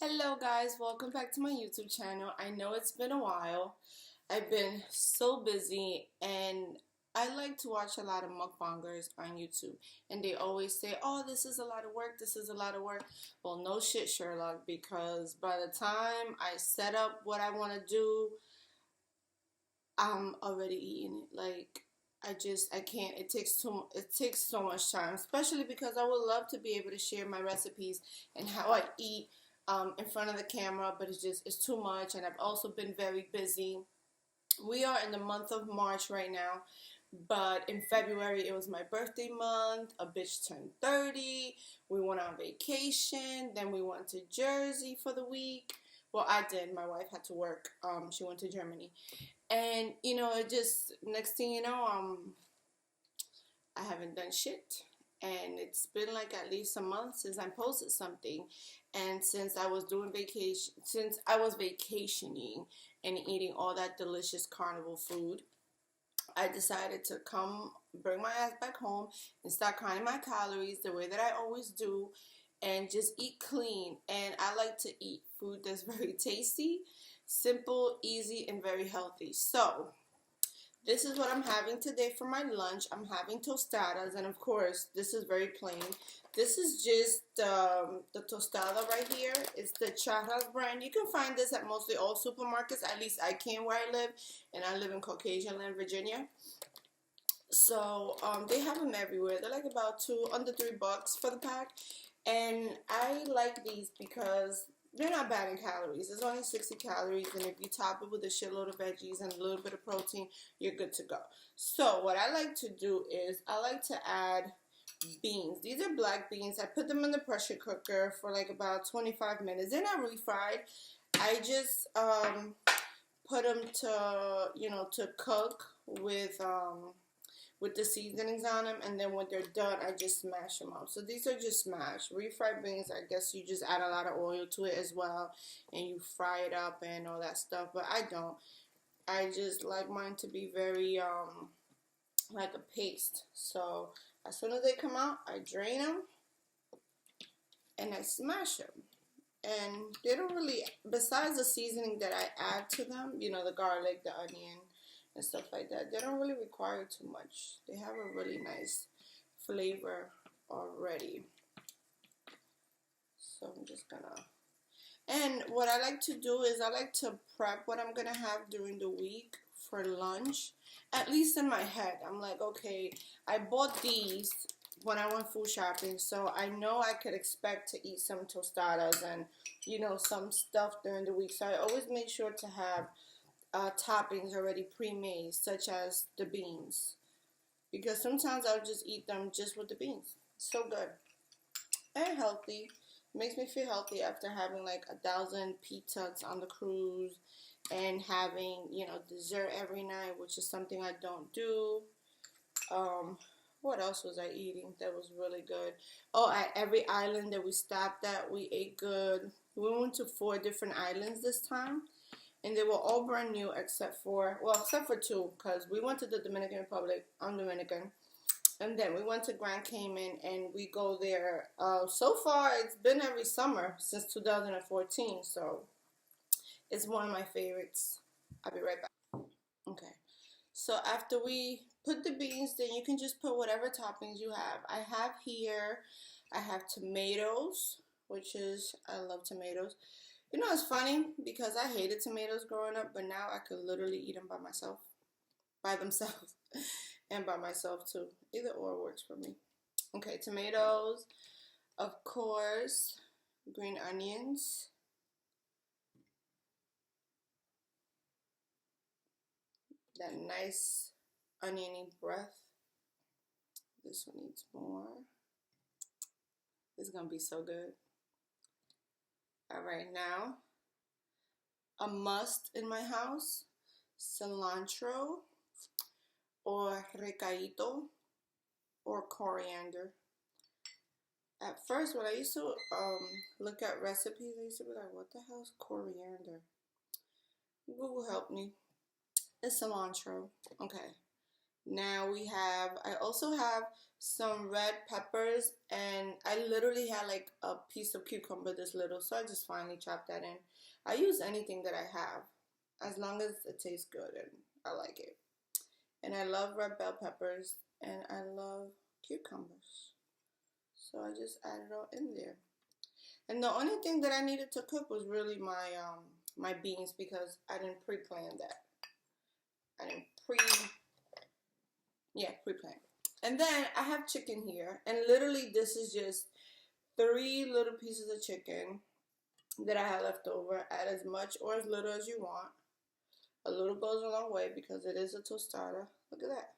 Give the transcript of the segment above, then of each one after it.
Hello guys, welcome back to my YouTube channel. I know it's been a while. I've been so busy and I like to watch a lot of mukbangers on YouTube, and they always say, oh, this is a lot of work, this is a lot of work. Well, no shit, Sherlock, because by the time I set up what I want to do, I'm already eating it. Like, I can't. It takes so much time, especially because I would love to be able to share my recipes and how I eat in front of the camera, but it's too much, and I've also been very busy. We are in the month of March right now, but in February it was my birthday month. A bitch turned 30. We went on vacation. Then we went to Jersey for the week. Well, I did. My wife had to work. She went to Germany, and it just next thing you know, I haven't done shit. And it's been like at least a month since I posted something. And since I was vacationing and eating all that delicious carnival food, I decided to bring my ass back home and start counting my calories the way that I always do and just eat clean. And I like to eat food that's very tasty, simple, easy, and very healthy. So this is what I'm having today for my lunch. I'm having tostadas, and of course, this is very plain. This is just the tostada right here. It's the Charras brand. You can find this at mostly all supermarkets. At least I can where I live, and I live in Caucasian Land, Virginia. So they have them everywhere. They're like about under $3 for the pack, and I like these because they're not bad in calories. It's only 60 calories, and if you top it with a shitload of veggies and a little bit of protein, you're good to go. So what I like to do is I like to add beans. These are black beans. I put them in the pressure cooker for like about 25 minutes. They're not really fried. I just put them to cook with the seasonings on them, and then when they're done, I just smash them up. So these are just smashed. Refried beans, I guess you just add a lot of oil to it as well, and you fry it up and all that stuff, but I don't. I just like mine to be very, like a paste. So as soon as they come out, I drain them, and I smash them. And they don't really, besides the seasoning that I add to them, the garlic, the onion, and stuff like that, they don't really require too much. They have a really nice flavor already. So I'm just gonna, and what I like to do is I like to prep what I'm gonna have during the week for lunch, at least in my head. I'm like, okay, I bought these when I went food shopping, so I know I could expect to eat some tostadas and some stuff during the week. So I always make sure to have toppings already pre-made, such as the beans, because sometimes I'll just eat them just with the beans. So good and healthy. Makes me feel healthy after having like 1,000 pizzas on the cruise and having dessert every night, which is something I don't do. What else was I eating that was really good? Oh, at every island that we stopped at, we ate good. We went to 4 different islands this time, and they were all brand new except for two, because we went to the Dominican Republic. I'm Dominican. And then we went to Grand Cayman, and we go there. So far, it's been every summer since 2014, so it's one of my favorites. I'll be right back. Okay. So after we put the beans, then you can just put whatever toppings you have. I have tomatoes, I love tomatoes. It's funny because I hated tomatoes growing up, but now I could literally eat them by themselves, and by myself too. Either or works for me. Okay, tomatoes, of course, green onions, that nice oniony breath. This one needs more. This is gonna be so good. All right, now, a must in my house, cilantro or recaito or coriander. At first, when I used to look at recipes, I used to be like, what the hell is coriander? Google help me. It's cilantro. Okay. Now I also have some red peppers, and I literally had like a piece of cucumber this little, so I just finally chopped that in. I use anything that I have as long as it tastes good and I like it. And I love red bell peppers and I love cucumbers. So I just added it all in there. And the only thing that I needed to cook was really my beans, because I didn't pre-plan that. I didn't pre-plan. And then I have chicken here, and literally this is just 3 little pieces of chicken that I had left over. Add as much or as little as you want. A little goes a long way because it is a tostada. Look at that.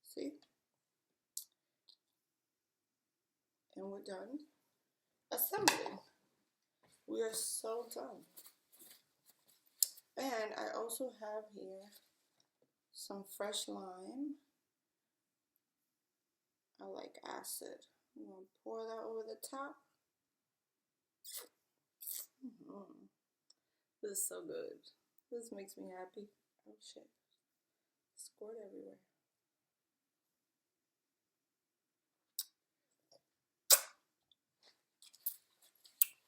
See? And we're done assembling. We are so done. And I also have here some fresh lime. I like acid. I'm going to pour that over the top. This is so good. This makes me happy. Oh shit. Squirt everywhere.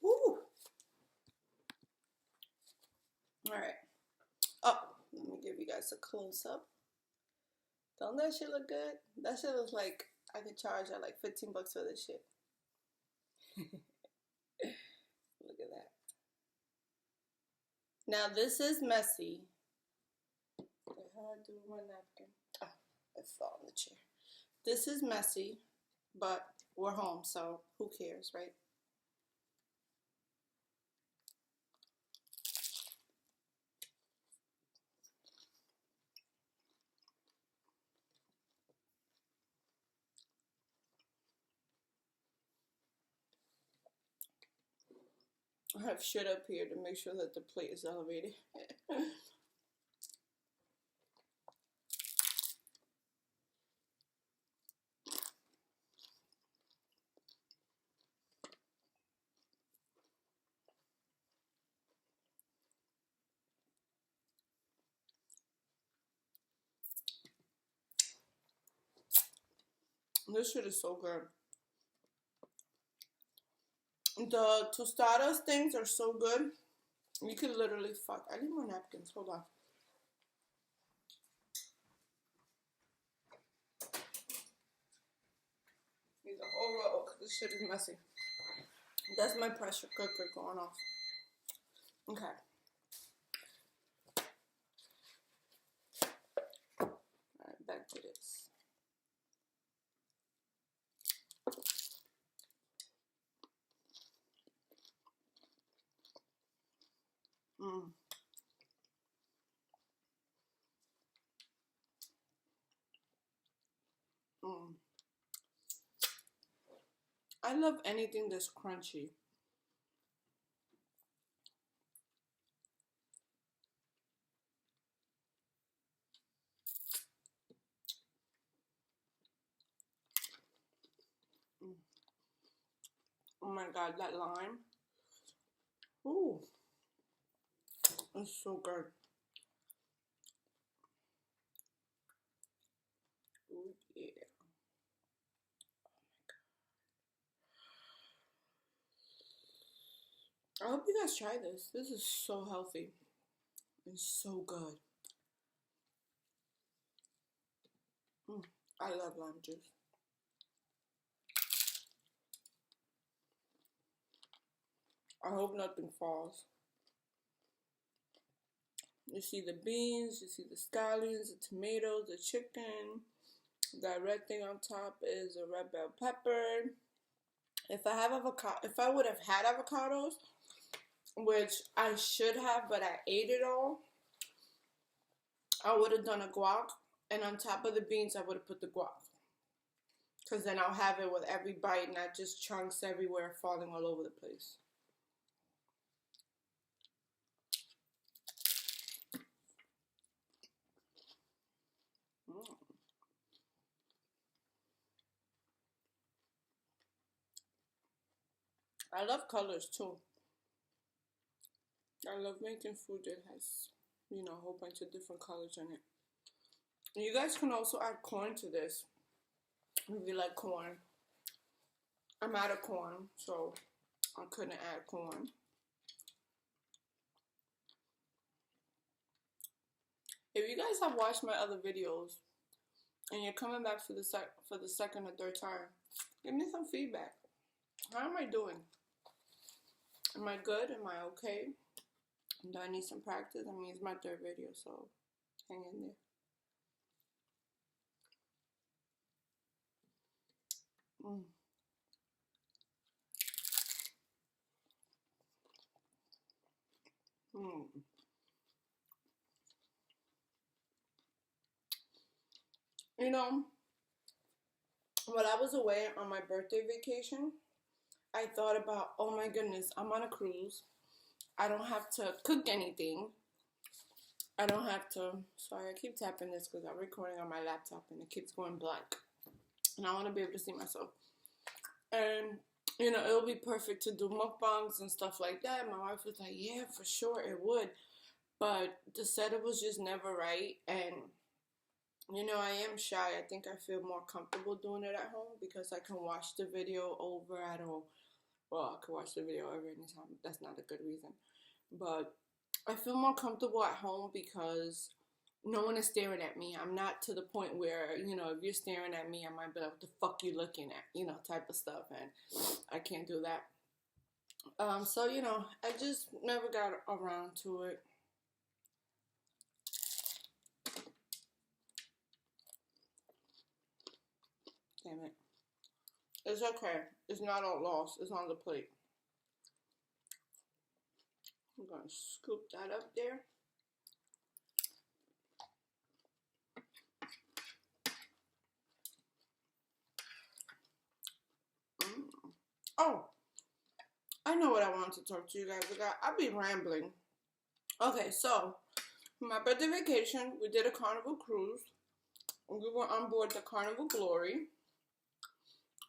Woo! Alright. Oh, let me give you guys a close up. Don't that shit look good? That shit looks like I could charge at like 15 bucks for this shit. Look at that. Now this is messy. How do I do my napkin? Oh, it fell on the chair. This is messy, but we're home, so who cares, right? I have shit up here to make sure that the plate is elevated. This shit is so good. The Tostadas things are so good. You could literally fuck. I need more napkins. Hold on. Need a whole row because this shit is messy. That's my pressure cooker going off. Okay. Alright, back to this. Mmm. Mmm. I love anything that's crunchy. Mm. Oh my god, that lime. Ooh. It's so good. Ooh, yeah. I hope you guys try this. This is so healthy. It's so good. Mm. I love lime juice. I hope nothing falls. You see the beans, you see the scallions, the tomatoes, the chicken. That red thing on top is a red bell pepper. If I would have had avocados, which I should have, but I ate it all, I would have done a guac, and on top of the beans, I would have put the guac. Because then I'll have it with every bite, not just chunks everywhere falling all over the place. Mm. I love colors too. I love making food that has, a whole bunch of different colors in it. You guys can also add corn to this if you like corn. I'm out of corn, so I couldn't add corn. If you guys have watched my other videos and you're coming back for the second or third time, give me some feedback. How am I doing? Am I good? Am I okay? Do I need some practice? I mean, it's my third video, so hang in there. You know, while I was away on my birthday vacation, I thought about, oh my goodness, I'm on a cruise. I don't have to cook anything. I don't have to, sorry, I keep tapping this because I'm recording on my laptop and it keeps going blank. And I want to be able to see myself. And, you know, it'll be perfect to do mukbangs and stuff like that. My wife was like, yeah, for sure it would. But the setup was just never right. And, you know, I am shy. I think I feel more comfortable doing it at home because I can watch the video over. I can watch the video over anytime. That's not a good reason. But I feel more comfortable at home because no one is staring at me. I'm not to the point where, you know, if you're staring at me, I might be like, what the fuck you looking at? You know, type of stuff. And I can't do that. So, you know, I just never got around to it. Damn it. It's okay. It's not all lost. It's on the plate. I'm going to scoop that up there. Oh, I know what I wanted to talk to you guys about. I'll be rambling. Okay, so my birthday vacation, we did a Carnival cruise. We were on board the Carnival Glory.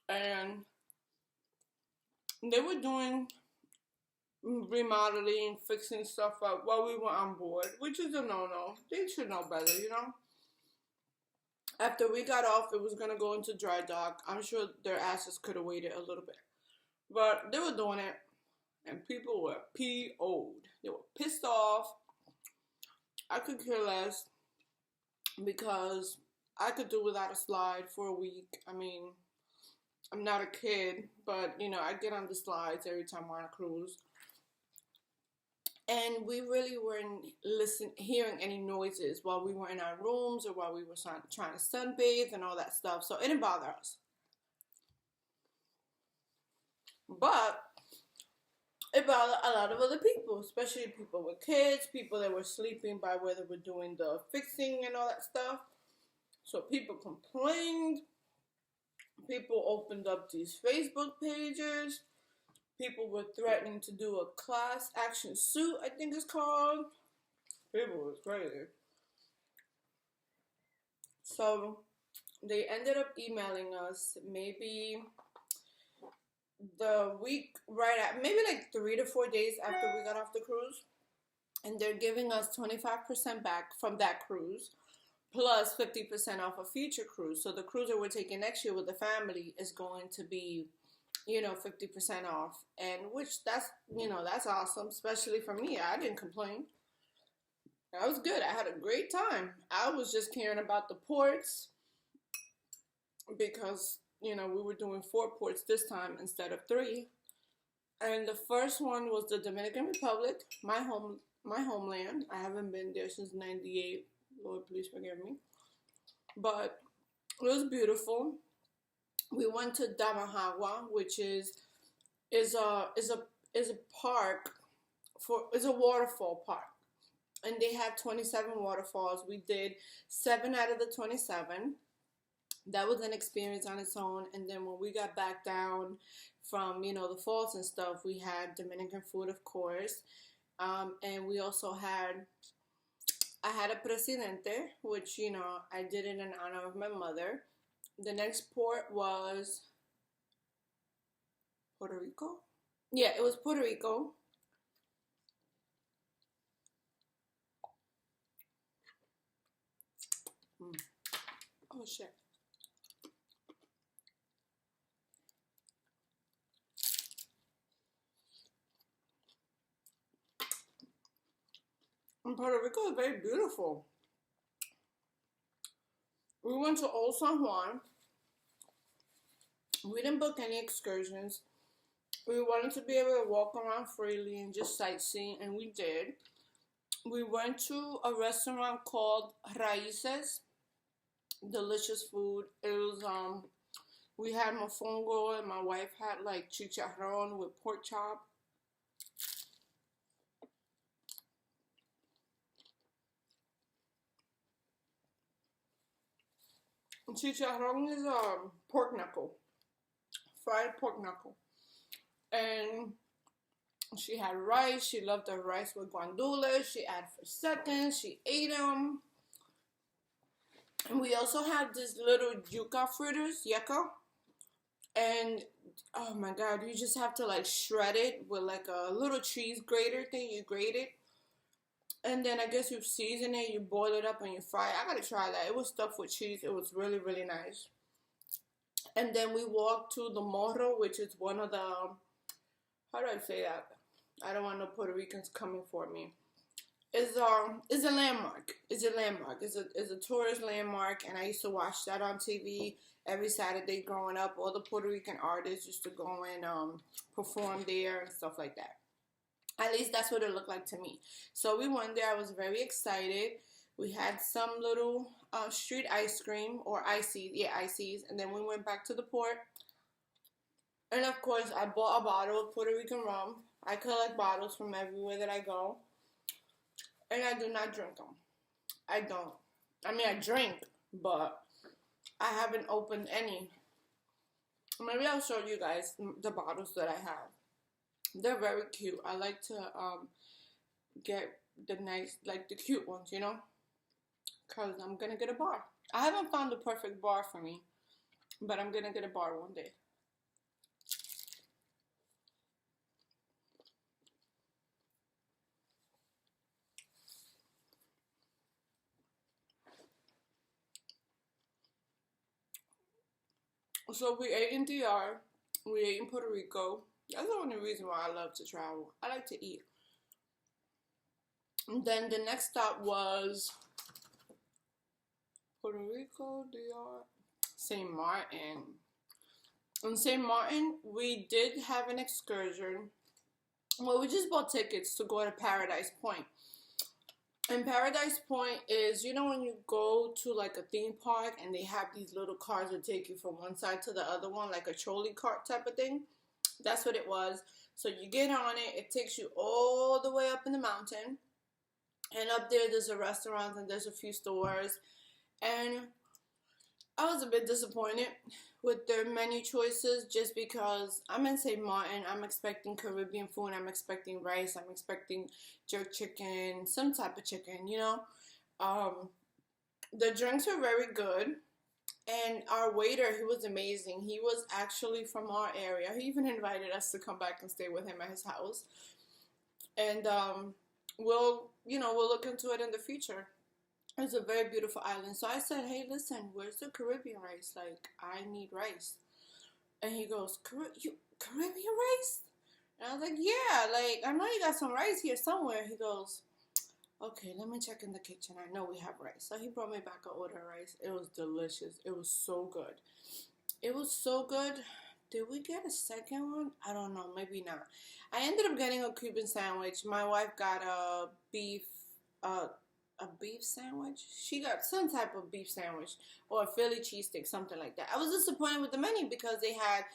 And they were doing remodeling, fixing stuff up while we were on board, which is a no-no. They should know better, you know? After we got off, it was going to go into dry dock. I'm sure their asses could have waited a little bit. But they were doing it, and people were PO'd. They were pissed off. I could care less because I could do without a slide for a week. I mean, I'm not a kid, but, you know, I get on the slides every time we're on a cruise. And we really weren't hearing any noises while we were in our rooms or while we were trying to sunbathe and all that stuff. So it didn't bother us. But it bothered a lot of other people, especially people with kids, people that were sleeping by where they were doing the fixing and all that stuff. So people complained. People opened up these Facebook pages. People were threatening to do a class action suit, I think it's called. People was crazy. So they ended up emailing us maybe the week maybe like 3 to 4 days after we got off the cruise. And they're giving us 25% back from that cruise, plus 50% off a future cruise. So the cruise that we're taking next year with the family is going to be, you know, 50% off. And which that's, you know, that's awesome, especially for me. I didn't complain. That was good. I had a great time. I was just caring about the ports because, you know, we were doing 4 ports this time instead of 3. And the first one was the Dominican Republic, my homeland. I haven't been there since '98. Lord, please forgive me. But it was beautiful. We went to Damahagua, which is a park is a waterfall park, and they have 27 waterfalls. We did 7 out of the 27. That was an experience on its own. And then when we got back down from, you know, the falls and stuff, we had Dominican food, of course, and we also I had a presidente, which, you know, I did it in honor of my mother. The next port was Puerto Rico. Yeah, it was Puerto Rico. Oh shit. And Puerto Rico is very beautiful. We went to Old San Juan. We didn't book any excursions. We wanted to be able to walk around freely and just sightsee, and we did. We went to a restaurant called Raíces. Delicious food. It was we had mofongo and my wife had like chicharrón with pork chop. Chicharrón is pork knuckle, fried pork knuckle, and she had rice. She loved the rice with guandules. She added for seconds. She ate them. And we also had this little yuca fritters, yucca. And oh my god, you just have to like shred it with like a little cheese grater thing. You grate it. And then I guess you season it, you boil it up, and you fry it. I gotta try that. It was stuffed with cheese. It was really, really nice. And then we walked to the Morro, which is one of the, how do I say that? I don't want no Puerto Ricans coming for me. It's a landmark. It's a landmark. It's a tourist landmark, and I used to watch that on TV every Saturday growing up. All the Puerto Rican artists used to go and perform there and stuff like that. At least that's what it looked like to me. So we went there. I was very excited. We had some little street ice cream or ices. Yeah, ices. And then we went back to the port. And of course, I bought a bottle of Puerto Rican rum. I collect bottles from everywhere that I go. And I do not drink them. I don't. I mean, I drink, but I haven't opened any. Maybe I'll show you guys the bottles that I have. They're very cute. I like to get the nice, like the cute ones, you know? Because I'm going to get a bar. I haven't found the perfect bar for me, but I'm going to get a bar one day. So we ate in DR. We ate in Puerto Rico. That's the only reason why I love to travel. I like to eat. And then the next stop was Puerto Rico, DR, St. Martin. In St. Martin, we did have an excursion. Well, we just bought tickets to go to Paradise Point. And Paradise Point is, you know, when you go to like a theme park and they have these little cars that take you from one side to the other one, like a trolley cart type of thing. That's what it was. So you get on it. It takes you all the way up in the mountain. And up there's a restaurant and there's a few stores. And I was a bit disappointed with their menu choices just because I'm in St. Martin. I'm expecting Caribbean food. I'm expecting rice. I'm expecting jerk chicken, some type of chicken, you know. The drinks were very good. And our waiter, he was amazing. He was actually from our area. He even invited us to come back and stay with him at his house. And we'll look into it in the future. It's a very beautiful island. So I said, hey, listen, where's the Caribbean rice? Like, I need rice. And he goes, Caribbean rice? And I was like, yeah, like, I know you got some rice here somewhere. He goes, okay, let me check in the kitchen. I know we have rice. So he brought me back an order of rice. It was delicious. It was so good. It was so good. Did we get a second one? I don't know. Maybe not. I ended up getting a Cuban sandwich. My wife got a beef sandwich. She got some type of beef sandwich or a Philly cheesesteak, something like that. I was disappointed with the menu because they had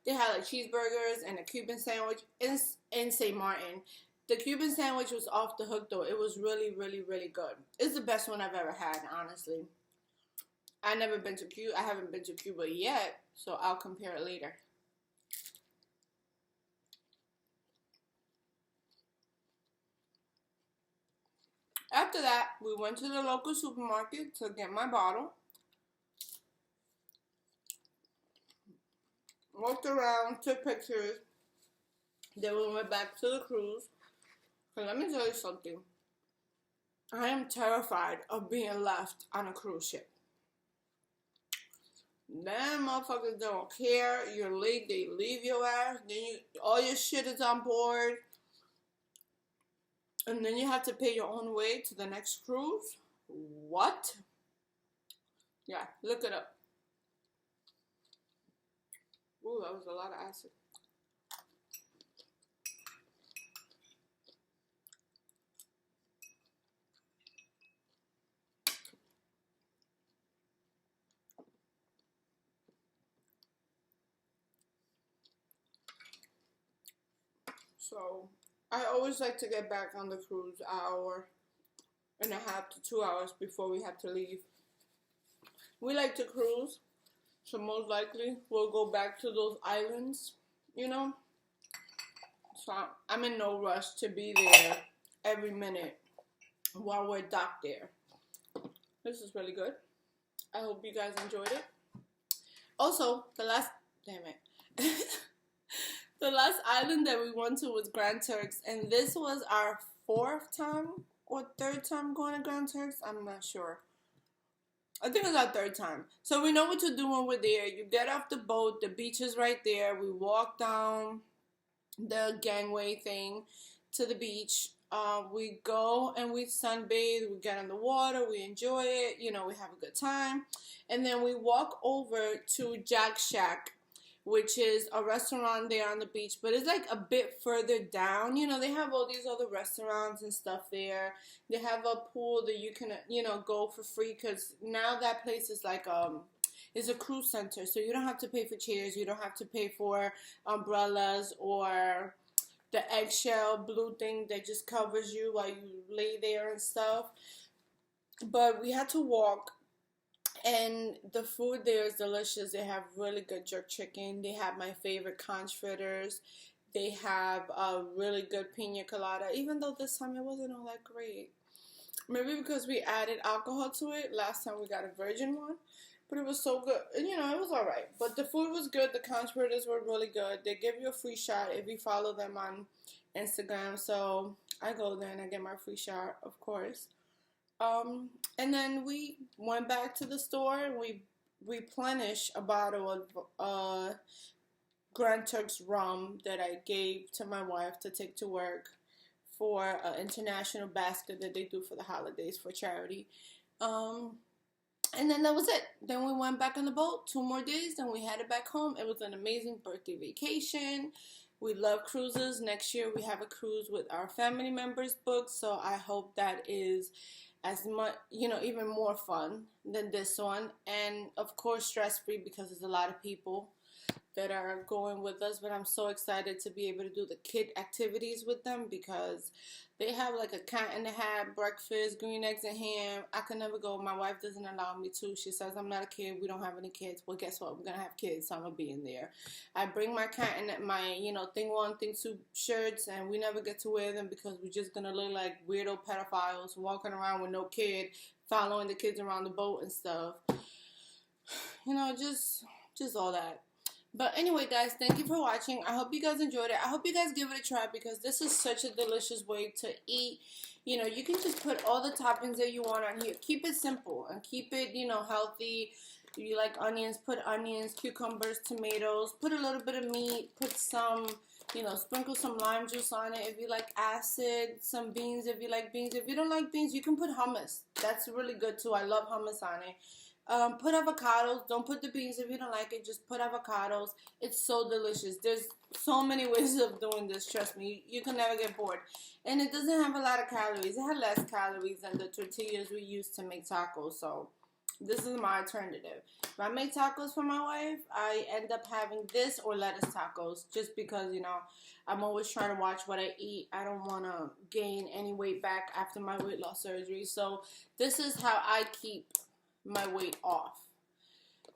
like cheeseburgers and a Cuban sandwich in St. Martin. The Cuban sandwich was off the hook though. It was really, really, really good. It's the best one I've ever had, honestly. I haven't been to Cuba yet, so I'll compare it later. After that, we went to the local supermarket to get my bottle. Walked around, took pictures. Then we went back to the cruise. And let me tell you something. I am terrified of being left on a cruise ship. Them motherfuckers don't care. You're late, they leave your ass. Then all your shit is on board. And then you have to pay your own way to the next cruise? What? Yeah, look it up. Ooh, that was a lot of acid. So, I always like to get back on the cruise an hour and a half to 2 hours before we have to leave. We like to cruise, so most likely we'll go back to those islands, you know? So I'm in no rush to be there every minute while we're docked there. This is really good. I hope you guys enjoyed it. Also, damn it. The last island that we went to was Grand Turks, and this was our 4th time or 3rd time going to Grand Turks. I'm not sure. I think it's our 3rd time. So we know what to do when we're there. You get off the boat, the beach is right there. We walk down the gangway thing to the beach. We go and we sunbathe. We get in the water. We enjoy it. You know, we have a good time. And then we walk over to Jack Shack, which is a restaurant there on the beach, but it's like a bit further down. You know, they have all these other restaurants and stuff there. They have a pool that you can, you know, go for free, because now that place is like is a cruise center, so you don't have to pay for chairs, you don't have to pay for umbrellas or the eggshell blue thing that just covers you while you lay there and stuff. But we had to walk, and the food there is delicious. They have really good jerk chicken. They have my favorite conch fritters. They have a really good pina colada, even though this time it wasn't all that great. Maybe because we added alcohol to it. Last time we got a virgin one. But it was so good. And, you know, it was alright. But the food was good. The conch fritters were really good. They give you a free shot if you follow them on Instagram. So I go there and I get my free shot, of course. And then we went back to the store and we replenished a bottle of Grand Turks rum that I gave to my wife to take to work for an international basket that they do for the holidays for charity. And then that was it. Then we went back on the boat 2 more days, then we headed back home. It was an amazing birthday vacation. We love cruises. Next year we have a cruise with our family members booked, so I hope that is as much, you know, even more fun than this one. And of course stress-free, because there's a lot of people that are going with us, but I'm so excited to be able to do the kid activities with them, because they have like a cat in the hat breakfast, green eggs and ham. I could never go. My wife doesn't allow me to. She says I'm not a kid. We don't have any kids. Well, guess what? We're gonna have kids, so I'm gonna be in there. I bring my cat in my, you know, thing 1, thing 2 shirts, and we never get to wear them because we're just gonna look like weirdo pedophiles walking around with no kid, following the kids around the boat and stuff. You know, just all that. But anyway, guys, thank you for watching. I hope you guys enjoyed it. I hope you guys give it a try, because this is such a delicious way to eat. You know, you can just put all the toppings that you want on here. Keep it simple and keep it, you know, healthy. If you like onions, put onions, cucumbers, tomatoes. Put a little bit of meat. Put some, you know, sprinkle some lime juice on it. If you like acid, some beans if you like beans. If you don't like beans, you can put hummus. That's really good too. I love hummus on it. Put avocados. Don't put the beans if you don't like it. Just put avocados. It's so delicious. There's so many ways of doing this. Trust me. You can never get bored. And it doesn't have a lot of calories. It has less calories than the tortillas we use to make tacos. So this is my alternative. If I make tacos for my wife, I end up having this or lettuce tacos. Just because, you know, I'm always trying to watch what I eat. I don't want to gain any weight back after my weight loss surgery. So this is how I keep my weight off.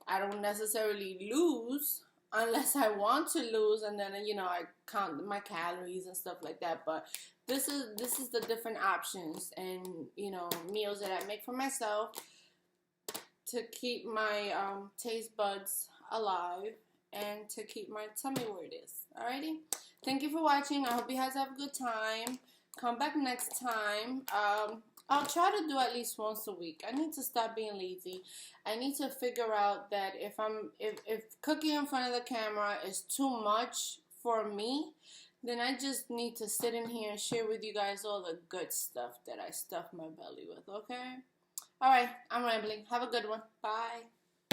I don't necessarily lose unless I want to lose, and then, you know, I count my calories and stuff like that. But this is the different options and, you know, meals that I make for myself to keep my taste buds alive and to keep my tummy where it is. Alrighty, thank you for watching. I hope you guys have a good time. Come back next time. I'll try to do at least once a week. I need to stop being lazy. I need to figure out that if cooking in front of the camera is too much for me, then I just need to sit in here and share with you guys all the good stuff that I stuff my belly with, okay? All right, I'm rambling. Have a good one. Bye.